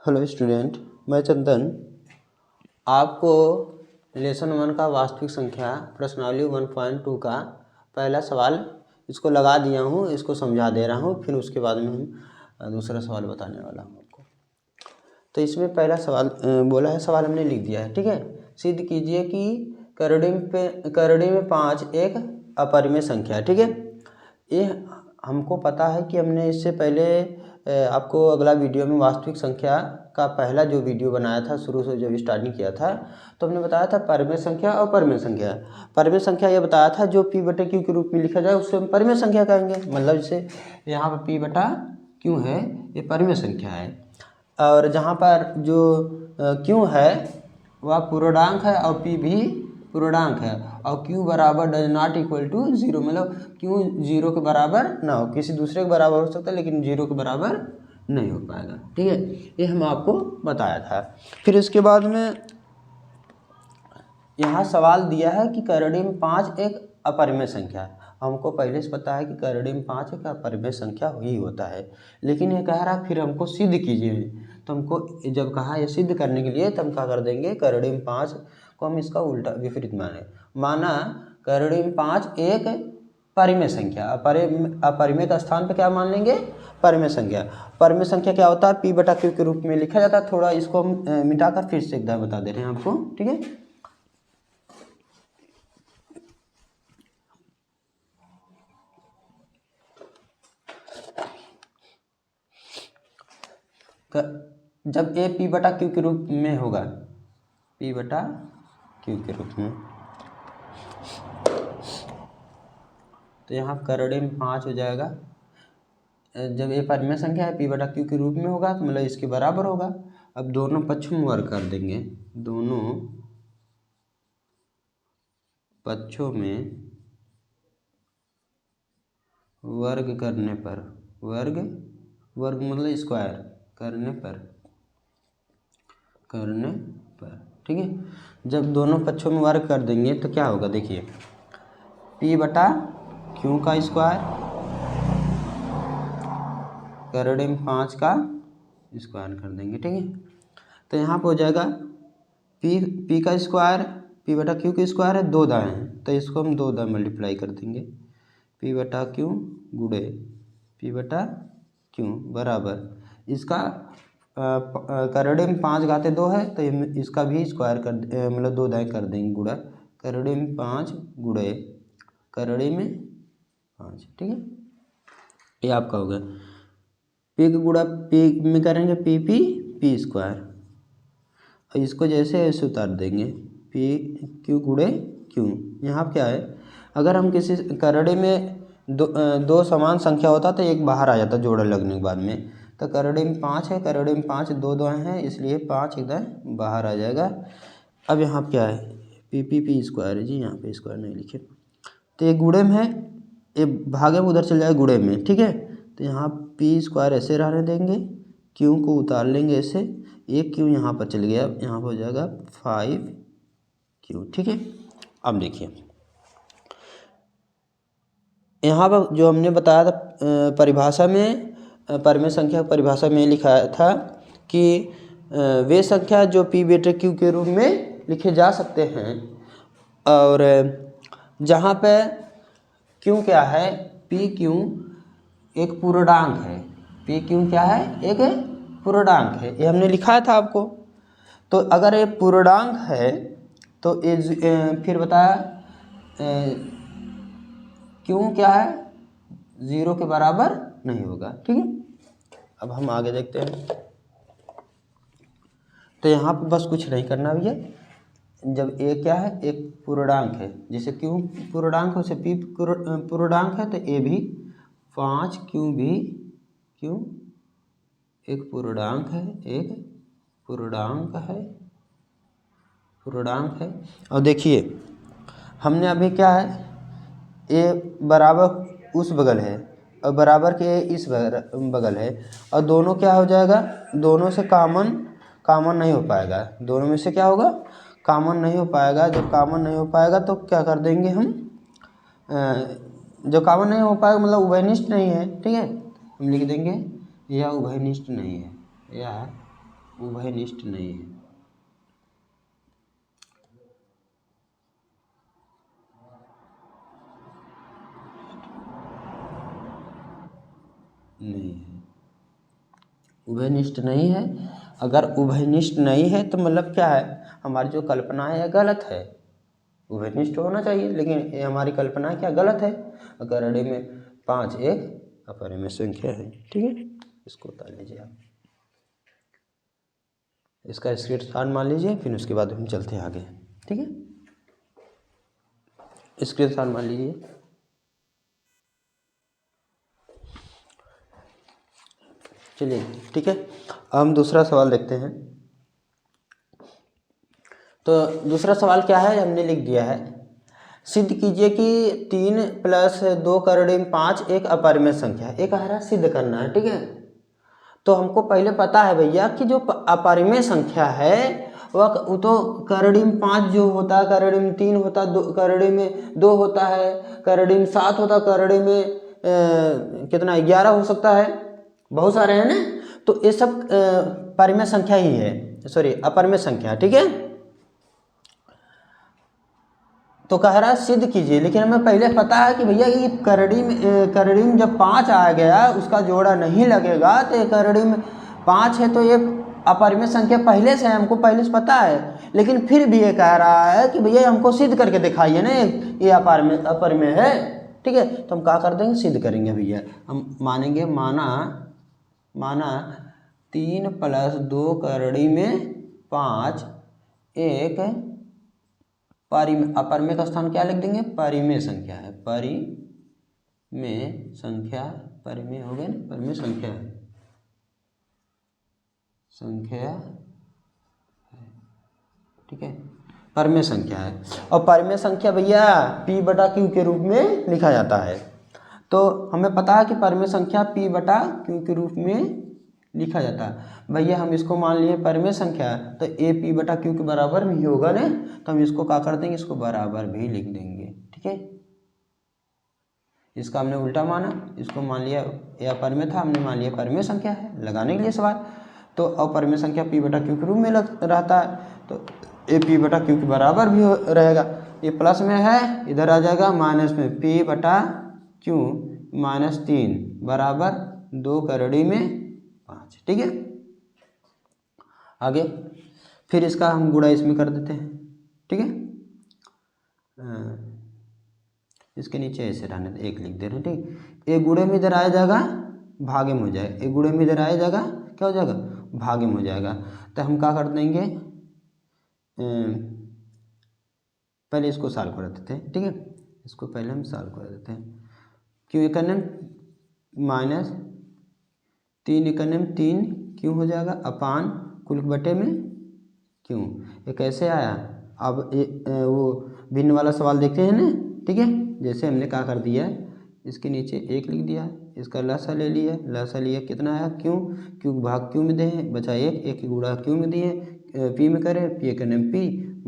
Hello student, मैं चंदन आपको lesson 1 का वास्तविक संख्या प्रश्नावली 1.2 का पहला सवाल इसको लगा दिया हूँ, इसको समझा दे रहा हूँ। फिर उसके बाद में हम दूसरा सवाल बताने वाला हूँ आपको। तो इसमें पहला सवाल बोला है, सवाल हमने लिख दिया है, ठीक है। सिद्ध कीजिए कि करड़ी में 5 एक अपरिमेय संख्या है, ठीक है। ये हमको पता है कि हमने इससे पहले आपको अगला वीडियो में वास्तविक संख्या का पहला जो वीडियो बनाया था, शुरू से जब स्टार्टिंग किया था, तो हमने बताया था परिमेय संख्या और परिमेय संख्या। परिमेय संख्या ये बताया था जो पी बटे क्यू के रूप में लिखा जाए उससे हम परिमेय संख्या कहेंगे। मतलब जैसे यहाँ पर पी बटा क्यू है, ये परिमेय संख्या है। और जहाँ पर जो क्यू है वह पूर्णांक है और पी भी पूर्णांक है, और q बराबर डज नॉट इक्वल टू 0, मतलब q 0 के बराबर ना हो, किसी दूसरे के बराबर हो सकता है लेकिन 0 के बराबर नहीं हो पाएगा, ठीक है। ये हम आपको बताया था। फिर इसके बाद में यहाँ सवाल दिया है कि करड़ी में 5 एक अपरिमेय संख्या है। हमको पहले से पता है कि करड़ी में 5 एक अपरिमेय संख्या ही होता है, लेकिन ये कह रहा है फिर हमको सिद्ध कीजिए। तो हमको जब कहा ये सिद्ध करने के लिए, तो हम क्या कर देंगे, करड़ी में 5 को हम इसका उल्टा विपरीत माना करड़ी में 5 एक परिमेय संख्या, अपरिमेय का स्थान पे क्या मान लेंगे, परिमेय संख्या। परिमेय संख्या क्या होता है, पी बटा क्यू के रूप में लिखा जाता है। थोड़ा इसको हम मिटाकर फिर से एक बार बता दे रहे हैं आपको, ठीक है। जब ए पी बटा क्यू के रूप में होगा, पी बटा क्यू के रूप में, तो यहाँ करड़ी में 5 हो जाएगा। जब ए परिमेय संख्या है, पी बटा क्यू के रूप में होगा, तो मतलब इसके बराबर होगा। अब दोनों पक्षों में वर्ग कर देंगे, दोनों पक्षों में वर्ग करने पर, वर्ग मतलब स्क्वायर करने पर, ठीक है। जब दोनों पक्षों में वर्ग कर देंगे तो क्या होगा, देखिए, पी बटा क्यू का स्क्वायर करड़ी में 5 का स्क्वायर कर देंगे, ठीक है। तो यहाँ पर हो जाएगा पी का स्क्वायर, पी बटा क्यू का स्क्वायर है, 2 दाएँ हैं, तो इसको हम 2 दाएँ मल्टीप्लाई कर देंगे। पी बटा क्यू गुणे पी बटा क्यू बराबर इसका करड़ी में 5 घाते 2 है, तो इसका भी स्क्वायर कर मतलब 2 दाएँ कर देंगे गुणा करड़ी में 5 गुणे करड़ी में 5, ठीक है। ये आपका होगा। पी का गुणा पी में करेंगे पी स्क्वायर, और इसको जैसे ऐसे उतार देंगे, पी क्यू गुणे क्यू। यहाँ क्या है, अगर हम किसी करड़ी में दो समान संख्या होता तो एक बाहर आ जाता जोड़ा लगने के बाद में। तो करड़ी में 5 है, करड़ी में 5 2 दाएँ हैं, इसलिए 5 एकदम बाहर आ जाएगा। अब यहाँ क्या है, पी स्क्वायर है जी, यहाँ पे स्क्वायर नहीं लिखे, तो ये गुणे में है, ये भागे में उधर चल जाएगा गुणे में, ठीक है। तो यहाँ पी स्क्वायर ऐसे रहने देंगे, क्यू को उतार लेंगे ऐसे, एक क्यू यहाँ पर चल गया, यहाँ पर हो जाएगा 5 क्यू, ठीक है। अब देखिए यहाँ पर जो हमने बताया था परिभाषा में, परिमेय संख्या परिभाषा में लिखा था कि वे संख्या जो पी बटे क्यू के रूप में लिखे जा सकते हैं, और जहाँ पे क्यू क्या है, पी क्यू एक पूर्णांक है, पी क्यू क्या है, एक पूर्णांक है, ये हमने लिखा था आपको। तो अगर ये पूर्णांक है तो ये फिर बताया क्यों क्या है, 0 के बराबर नहीं होगा, ठीक है। अब हम आगे देखते हैं। तो यहाँ पर बस कुछ नहीं करना भैया, जब ए क्या है, एक पूर्णांक है, जैसे क्यू पूर्णांक है वैसे पी पूर्णांक है, तो ए भी 5 क्यू भी क्यू एक पूर्णांक है, एक पूर्णांक है। और देखिए हमने अभी क्या है, ए बराबर उस बगल है और बराबर के इस बगल है, और दोनों क्या हो जाएगा, दोनों से कामन नहीं हो पाएगा, दोनों में से क्या होगा, कामन नहीं हो पाएगा। जब कामन नहीं हो पाएगा तो क्या कर देंगे हम, जो कामन नहीं हो पाएगा मतलब उभयनिष्ठ नहीं है, ठीक है, हम लिख देंगे यह उभयनिष्ठ नहीं है, यह उभयनिष्ठ नहीं है। नहीं है, उभयनिष्ठ नहीं है। अगर उभयनिष्ठ नहीं है तो मतलब क्या है, हमारी जो कल्पना है यह गलत है। उभयनिष्ठ होना चाहिए, लेकिन ये हमारी कल्पना क्या गलत है। अगर अड़े में 5 एक अपरिमेय संख्या है। ठीक है, इसको उतार लीजिए आप, इसका स्क्रीनशॉट मान लीजिए, फिर उसके बाद हम चलते हैं आगे। ठीक है, स्क्रीनशॉट मान लीजिए। चलिए ठीक है, हम दूसरा सवाल देखते हैं। तो दूसरा सवाल क्या है, हमने लिख दिया है, सिद्ध कीजिए कि 3 + 2 * 5 एक अपरिमेय संख्या है। एक कह रहा है सिद्ध करना है। ठीक है, तो हमको पहले पता है भैया कि जो अपरिमेय संख्या है वह तो करड़ी में 5 जो होता है, करड़ी में 3 होता है, करड़ी में 2 होता है, करड़ी में 7 होता है, करड़ी में कितना 11 हो सकता है, बहुत सारे हैं ना। तो ये सब परिमेय संख्या ही है, सॉरी अपरिमेय संख्या। ठीक है, तो कह रहा है सिद्ध कीजिए, लेकिन हमें पहले पता है कि भैया ये करड़ी में जब 5 आ गया उसका जोड़ा नहीं लगेगा, तो ये करड़ी में 5 है तो ये अपरिमेय संख्या पहले से है, हमको पहले से पता है। लेकिन फिर भी ये कह रहा है कि भैया हमको सिद्ध करके दिखाइए ना ये अपरिमेय है। ठीक है, तो हम क्या कर देंगे, सिद्ध करेंगे भैया। हम मानेंगे, माना 3 + 2 करड़ी में 5 एक अपरिमेय का स्थान क्या लिख देंगे, परिमेय संख्या है। परिमेय संख्या, परिमेय हो गया ना, परिमेय संख्या है, संख्या है। ठीक है, परिमेय संख्या है। और परिमेय संख्या भैया P/Q के रूप में लिखा जाता है। तो हमें पता है कि परिमेय संख्या P/Q के रूप में लिखा जाता है। भैया हम इसको मान लिए परिमेय संख्या, तो A P/Q के बराबर भी होगा ना, तो हम इसको क्या कर देंगे, इसको बराबर भी लिख देंगे। ठीक है, इसका हमने उल्टा माना, इसको मान लिया यह अपरिमेय था, हमने मान लिया परिमेय संख्या है, लगाने के लिए सवाल। तो अपरिमेय संख्या P/Q के रूप में रहता है, तो A P/Q के बराबर भी रहेगा। ये प्लस में है, इधर आ जाएगा माइनस में, P/Q -3 बराबर 2 करड़ी में 5। ठीक है, आगे फिर इसका हम गुणा इसमें कर देते हैं। ठीक है, इसके नीचे ऐसे रहने दे, 1 लिख दे रहे हैं। ठीक, एक गुणे में इधर आ जाएगा, भागे में हो जाएगा, एक गुणे में इधर आ जाएगा, क्या हो जाएगा, भागे में हो जाएगा। तो हम क्या कर देंगे, पहले इसको सॉल्व कर देते हैं। ठीक है, इसको पहले हम सॉल्व कर देते हैं। क्यों एक -3 क्यों हो जाएगा, अपान कुल बटे में क्यों, ये कैसे आया। अब वो भिन्न वाला सवाल देखते हैं ना। ठीक है, जैसे हमने क्या कर दिया, इसके नीचे 1 लिख दिया, इसका लसा ले लिया, लसा लिया, कितना आया, क्यों भाग क्यों में दे, बचा 1 गुणा क्यों में दिए, P में करें, P का नाम P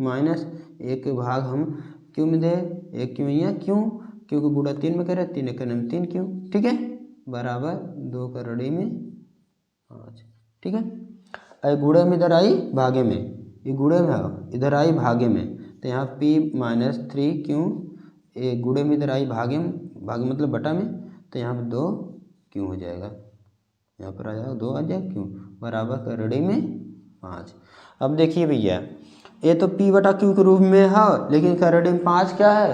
माइनस 1 भाग हम क्यों में दे, 1 क्यों या क्यों को गुणा 3 में करें, 3 का नाम 3 क्यों। ठीक है, बराबर 2 करड़ी में 5। ठीक है, अरे गुणे में इधर आई भागे में, ये गुणे में इधर आई भागे में, तो यहाँ P -3 क्यों, ये गुणे में इधर आई भागे मतलब बटा में, तो यहाँ पर 2 क्यों हो जाएगा, यहाँ पर आ जाएगा 2 आ जाएगा क्यों, बराबर करड़ी में 5। अब देखिए भैया, ये तो P/Q के रूप में है, लेकिन करड़ी में 5 क्या है,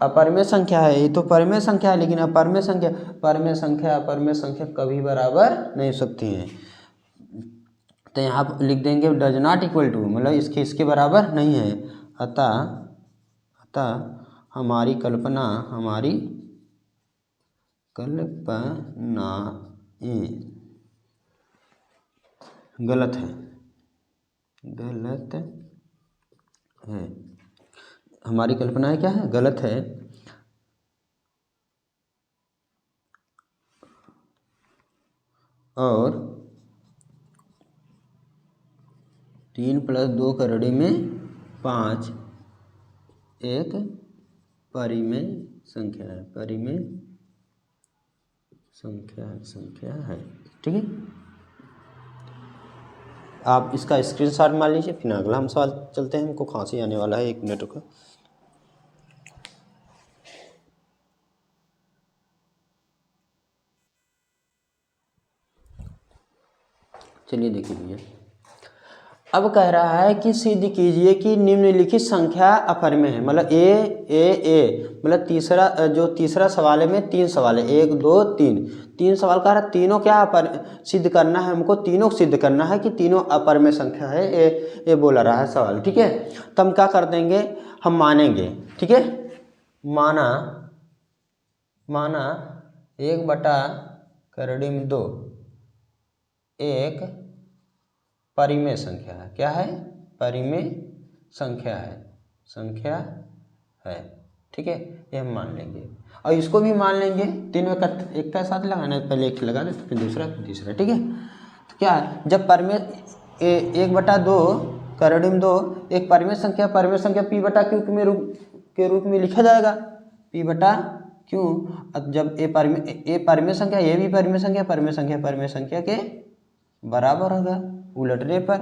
अपरिमेय संख्या है। ये तो परिमेय संख्या है, लेकिन अपरिमेय संख्या कभी बराबर नहीं हो सकती हैं। तो यहाँ पर लिख देंगे डज नॉट इक्वल टू, मतलब इसके बराबर नहीं है। अतः हमारी कल्पनाएं गलत है। हमारी कल्पनाएं क्या है, गलत है। और 3 + 2 करड़ी में 5 एक परिमेय संख्या है, परिमेय संख्या है। ठीक है, आप इसका स्क्रीनशॉट मार लीजिए। फिर अगला हम सवाल चलते हैं। हमको खांसी आने वाला है, 1 मिनट रुको। चलिए देखिए भैया, अब कह रहा है कि सिद्ध कीजिए कि निम्नलिखित संख्या अपरिमेय है। मतलब ए मतलब तीसरा सवाल है में 3 सवाल है, 1 2 3 सवाल का रहा। तीनों क्या सिद्ध करना है, हमको तीनों सिद्ध करना है कि तीनों अपरिमेय संख्या है। ये बोला रहा है सवाल, ठीक है। तो हम क्या कर देंगे, हम मानेंगे, ठीक है। माना 1/2 एक परिमेय संख्या है। क्या है, परिमेय संख्या है, ठीक है। ये हम मान लेंगे और इसको भी मान लेंगे। तीनों एक का साथ लगाना है, पहले एक लगा देते फिर दूसरा फिर तीसरा, ठीक है। तो क्या है, जब परिमेय 1/2 एक परिमेय संख्या P/Q के रूप में लिखा जाएगा। P/Q। अब जब ए परिमेय संख्या, ये भी परिमेय संख्या के बराबर होगा। उलटने पर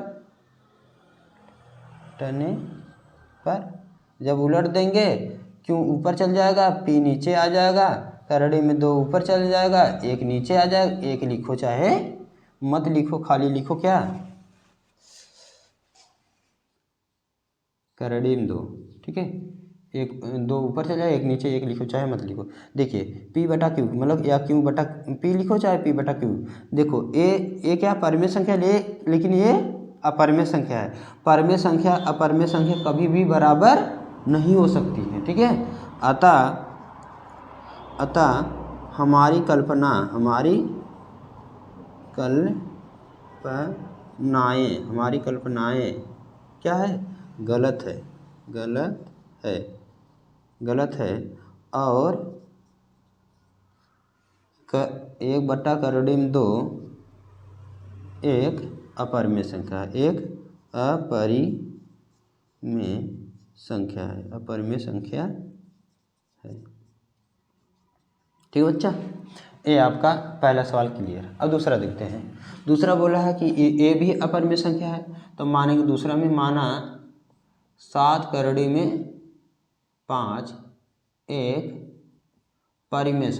जब उलट देंगे, Q ऊपर चल जाएगा, P नीचे आ जाएगा। करड़ी में 2 ऊपर चल जाएगा, 1 नीचे आ जाएगा। 1 लिखो चाहे मत लिखो, खाली लिखो क्या, करड़ी में 2, ठीक है। 2 ऊपर चल जाए, 1 नीचे, 1 लिखो चाहे मत लिखो। देखिए P/Q मतलब या Q/P लिखो चाहे P/Q। देखो ये क्या परिमेय संख्या लेकिन ये अपरिमेय संख्या है। परिमेय संख्या अपरिमेय संख्या कभी भी बराबर नहीं हो सकती है, ठीक है। अतः हमारी कल्पनाएं क्या है, गलत है। और 1/2 एक अपरिमेय संख्या है, अपरिमेय संख्या है, ठीक है बच्चा। ये आपका पहला सवाल क्लियर। अब दूसरा देखते हैं। दूसरा बोला है कि ए भी अपरिमेय संख्या है। तो मानेंगे दूसरा में, माना 7/5 एक परिमेय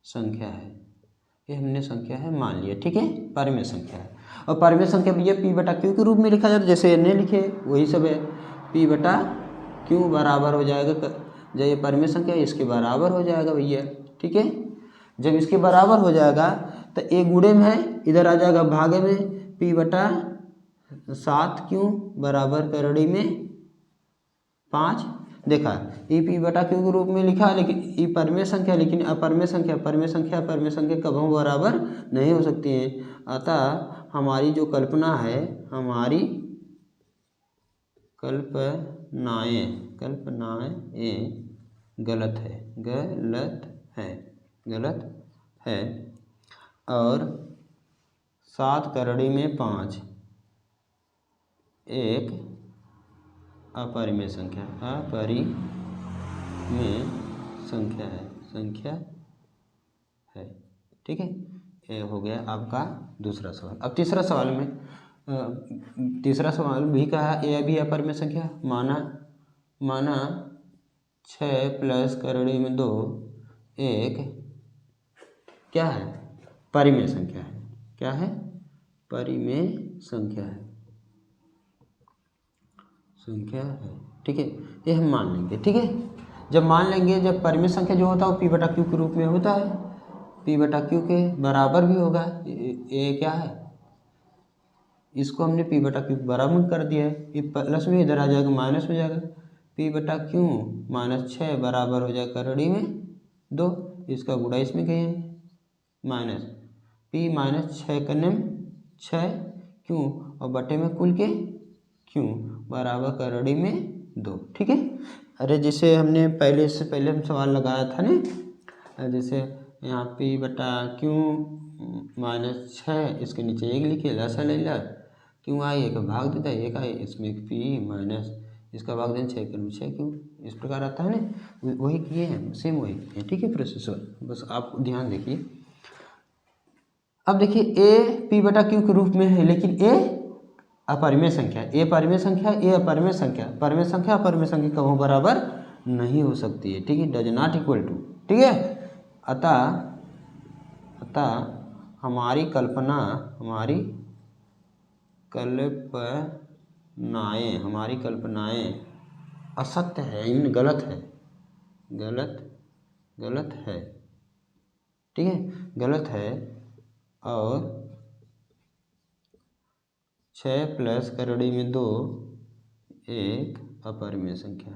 संख्या है। ये हमने संख्या है मान लिया, ठीक है, परिमेय संख्या है। और परिमेय संख्या भी P/Q के रूप में लिखा जाता है, जैसे इन्हें लिखे वही सब है। P/Q बराबर हो जाएगा, जब ये परिमेय संख्या इसके बराबर हो जाएगा भैया, ठीक है। जब इसके बराबर हो जाएगा तो एक गुणे में है, इधर आ जाएगा भागे में। P/7Q बराबर करड़ी में 5। देखा, ये P/Q के रूप में लिखा, लेकिन ये परिमेय संख्या, लेकिन अपरिमेय संख्या कभी बराबर नहीं हो सकती है। अतः हमारी जो कल्पना है, हमारी कल्पनाएं गलत है। और 7/5 एक अपरिमेय संख्या है, ठीक है। ये हो गया आपका दूसरा सवाल। अब तीसरा सवाल भी कहा ए भी अपरिमेय संख्या। माना 6 प्लस करड़ी में 2 एक क्या है, परिमेय संख्या है। क्या है, परिमेय संख्या है, ठीक है। ये हम मान लेंगे, ठीक है। जब मान लेंगे, जब परिमेय संख्या जो होता है वो P/Q के रूप में होता है, P/Q के बराबर भी होगा। ये क्या है, इसको हमने P/Q बराबर कर दिया है। ये प्लस में इधर आ जाएगा, माइनस में जाएगा। P/Q -6 बराबर हो जाएगा करड़ी में 2, इसका गुणा इसमें गए माइनस P -6 करने में 6 क्यों, और बटे में कुल के क्यों बराबर करड़ी में 2, ठीक है। अरे जैसे हमने इससे पहले हम सवाल लगाया था ना, जैसे यहाँ P/Q -6, इसके नीचे 1 लिखे, लसा ले ला, क्यों आई 1 भाग देता है, 1 आई, इसमें P माइनस इसका भाग देना 6 के 6 क्यों, इस प्रकार आता है ना। वही किए हैं, सेम वही किए हैं, ठीक है। प्रोसेसर बस आप ध्यान देखिए। अब देखिए ए पी बटा क्यू के रूप में है, लेकिन ए अपरिमेय संख्या, ए परिमेय संख्या, ए अपरिमेय संख्या, परिमेय संख्या अपरिमेय संख्या कभी बराबर नहीं हो सकती है, ठीक है, डज नॉट इक्वल टू, ठीक है। अतः हमारी कल्पनाएं असत्य है, इन गलत है, गलत है, ठीक है, गलत है। और 6 प्लस करड़ी में 2 एक अपरिमेय संख्या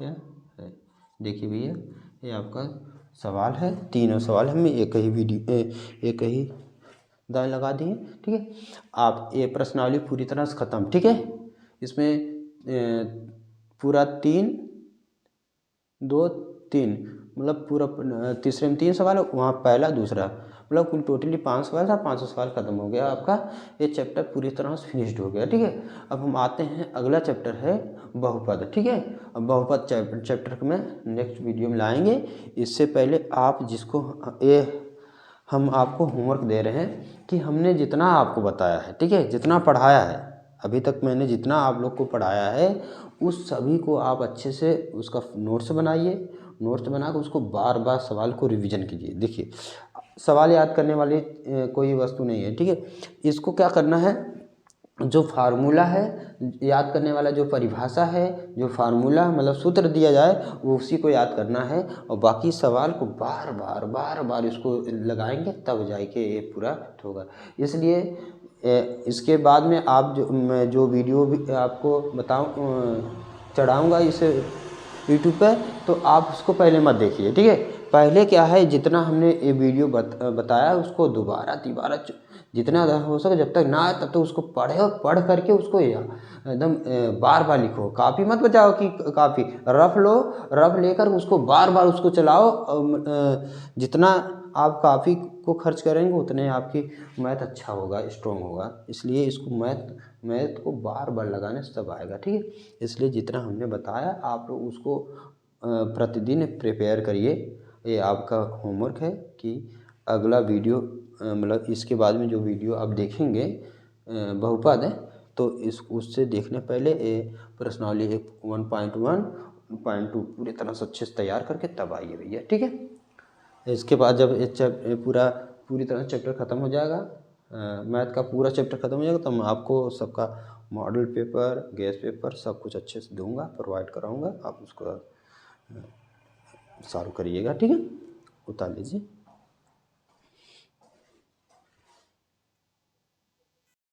है। देखिए भैया, ये आपका सवाल है, तीनों सवाल हमें एक ही दाएं लगा दिए, ठीक है। आप ये प्रश्नावली पूरी तरह से ख़त्म, ठीक है। इसमें पूरा 3 2 3 मतलब पूरा तीसरे में 3 सवाल, वहाँ पहला दूसरा, मतलब कुल टोटली 5 सवाल था, 5 सवाल खत्म हो गया आपका, ये चैप्टर पूरी तरह से फिनिश्ड हो गया, ठीक है। अब हम आते हैं, अगला चैप्टर है बहुपद, ठीक है। अब बहुपद चैप्टर को मैं नेक्स्ट वीडियो में लाएंगे। इससे पहले आप हम आपको होमवर्क दे रहे हैं कि हमने जितना आपको बताया है, ठीक है, जितना पढ़ाया है अभी तक, मैंने जितना आप लोग को पढ़ाया है उस सभी को आप अच्छे से उसका नोट्स बनाइए, नोट्स बनाकर उसको बार बार सवाल को रिवीजन कीजिए। देखिए, सवाल याद करने वाली कोई वस्तु नहीं है, ठीक है। इसको क्या करना है, जो फार्मूला है याद करने वाला, जो परिभाषा है, जो फार्मूला मतलब सूत्र दिया जाए वो उसी को याद करना है, और बाकी सवाल को बार बार इसको लगाएंगे तब जाके ये पूरा होगा। इसलिए इसके बाद में मैं जो वीडियो भी आपको चढ़ाऊँगा इस यूट्यूब पे, तो आप उसको पहले मत देखिए, ठीक है। पहले क्या है, जितना हमने ये वीडियो बताया उसको दोबारा जितना हो सके जब तक ना आए तब तक उसको पढ़ करके उसको एकदम बार बार लिखो। कापी मत बचाओ कि कापी रफ लो, रफ लेकर उसको बार बार उसको चलाओ। जितना आप काफ़ी को खर्च करेंगे उतने आपकी मैथ अच्छा होगा, स्ट्रॉन्ग होगा। इसलिए इसको मैथ को बार बार लगाने से सब आएगा, ठीक है। इसलिए जितना हमने बताया आप लोग उसको प्रतिदिन प्रिपेयर करिए। ये आपका होमवर्क है कि अगला वीडियो मतलब इसके बाद में जो वीडियो आप देखेंगे बहुपद है, तो उससे देखने पहले प्रश्नावली 1.1.2 पूरी तरह से अच्छे से तैयार करके तब आइए भैया, ठीक है। इसके बाद जब पूरी तरह चैप्टर ख़त्म हो जाएगा, मैथ का पूरा चैप्टर ख़त्म हो जाएगा, तो मैं आपको सबका मॉडल पेपर, गैस पेपर सब कुछ अच्छे से दूंगा, प्रोवाइड कराऊंगा। आप उसको सॉल्व करिएगा, ठीक है, उतार लीजिए।